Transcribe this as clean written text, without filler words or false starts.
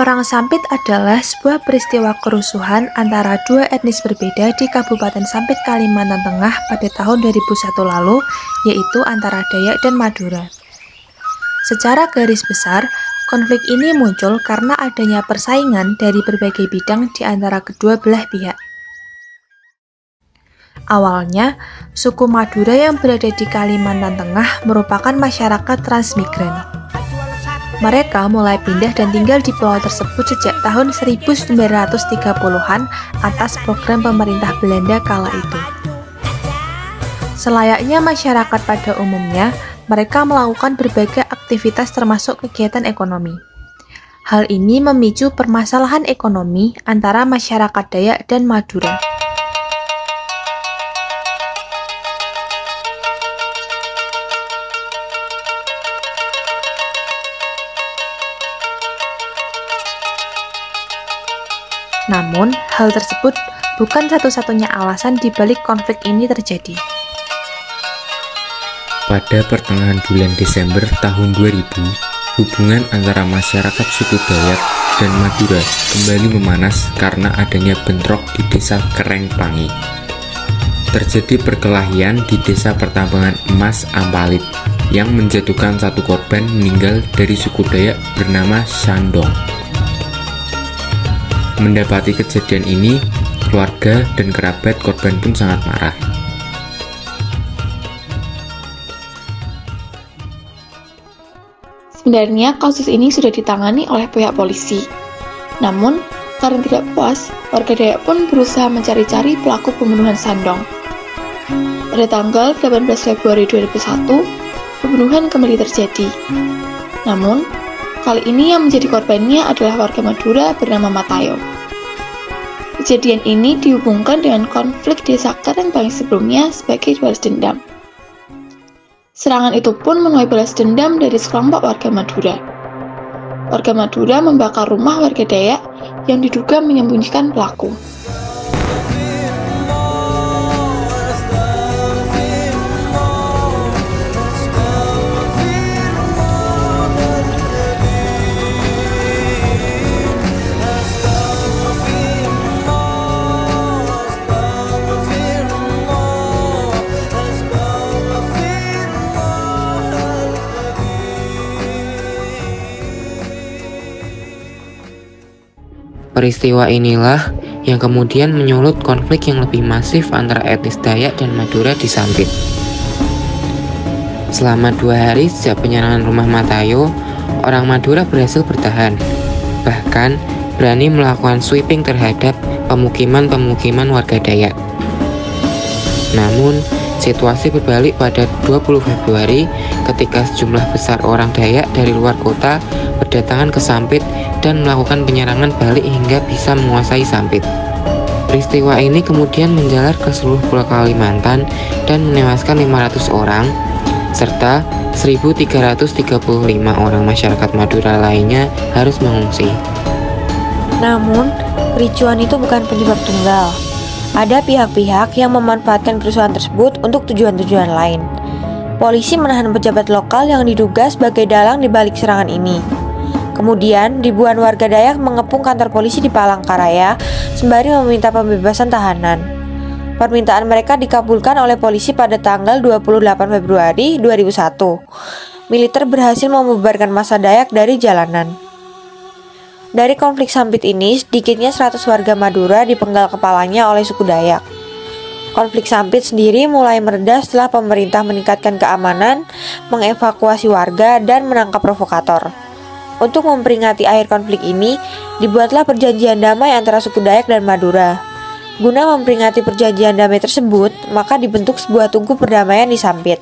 Perang Sampit adalah sebuah peristiwa kerusuhan antara dua etnis berbeda di Kabupaten Sampit, Kalimantan Tengah pada tahun 2001 lalu, yaitu antara Dayak dan Madura. Secara garis besar, konflik ini muncul karena adanya persaingan dari berbagai bidang di antara kedua belah pihak. Awalnya, suku Madura yang berada di Kalimantan Tengah merupakan masyarakat transmigran. Mereka mulai pindah dan tinggal di pulau tersebut sejak tahun 1930-an atas program pemerintah Belanda kala itu. Selayaknya masyarakat pada umumnya, mereka melakukan berbagai aktivitas termasuk kegiatan ekonomi. Hal ini memicu permasalahan ekonomi antara masyarakat Dayak dan Madura. Namun, hal tersebut bukan satu-satunya alasan di balik konflik ini terjadi. Pada pertengahan bulan Desember tahun 2000, hubungan antara masyarakat suku Dayak dan Madura kembali memanas karena adanya bentrok di desa Kerengpangi. Terjadi perkelahian di desa pertambangan emas Ampalit yang menjatuhkan satu korban meninggal dari suku Dayak bernama Shandong. Mendapati kejadian ini, keluarga dan kerabat korban pun sangat marah. Sebenarnya kasus ini sudah ditangani oleh pihak polisi. Namun, karena tidak puas, warga Dayak pun berusaha mencari-cari pelaku pembunuhan Shandong. Pada tanggal 18 Februari 2001, pembunuhan kembali terjadi. Namun, kali ini yang menjadi korbannya adalah warga Madura bernama Matayo. Kejadian ini dihubungkan dengan konflik desa Kerengpangi sebelumnya sebagai balas dendam. Serangan itu pun menuai balas dendam dari sekelompok warga Madura. Warga Madura membakar rumah warga Dayak yang diduga menyembunyikan pelaku. Peristiwa inilah yang kemudian menyulut konflik yang lebih masif antara etnis Dayak dan Madura di Sampit. Selama 2 hari sejak penyerangan rumah Matayo, orang Madura berhasil bertahan, bahkan berani melakukan sweeping terhadap pemukiman-pemukiman warga Dayak. Namun, situasi berbalik pada 20 Februari ketika sejumlah besar orang Dayak dari luar kota berdatangan ke Sampit dan melakukan penyerangan balik hingga bisa menguasai Sampit. Peristiwa ini kemudian menjalar ke seluruh Pulau Kalimantan dan menewaskan 500 orang, serta 1.335 orang masyarakat Madura lainnya harus mengungsi. Namun, kericuan itu bukan penyebab tunggal. Ada pihak-pihak yang memanfaatkan kerusuhan tersebut untuk tujuan-tujuan lain. Polisi menahan pejabat lokal yang diduga sebagai dalang di balik serangan ini. Kemudian, ribuan warga Dayak mengepung kantor polisi di Palangkaraya sembari meminta pembebasan tahanan. Permintaan mereka dikabulkan oleh polisi pada tanggal 28 Februari 2001. Militer berhasil membubarkan massa Dayak dari jalanan. Dari konflik Sampit ini, sedikitnya 100 warga Madura dipenggal kepalanya oleh suku Dayak. Konflik Sampit sendiri mulai mereda setelah pemerintah meningkatkan keamanan, mengevakuasi warga, dan menangkap provokator. Untuk memperingati akhir konflik ini, dibuatlah perjanjian damai antara suku Dayak dan Madura. Guna memperingati perjanjian damai tersebut, maka dibentuk sebuah tungku perdamaian di Sampit.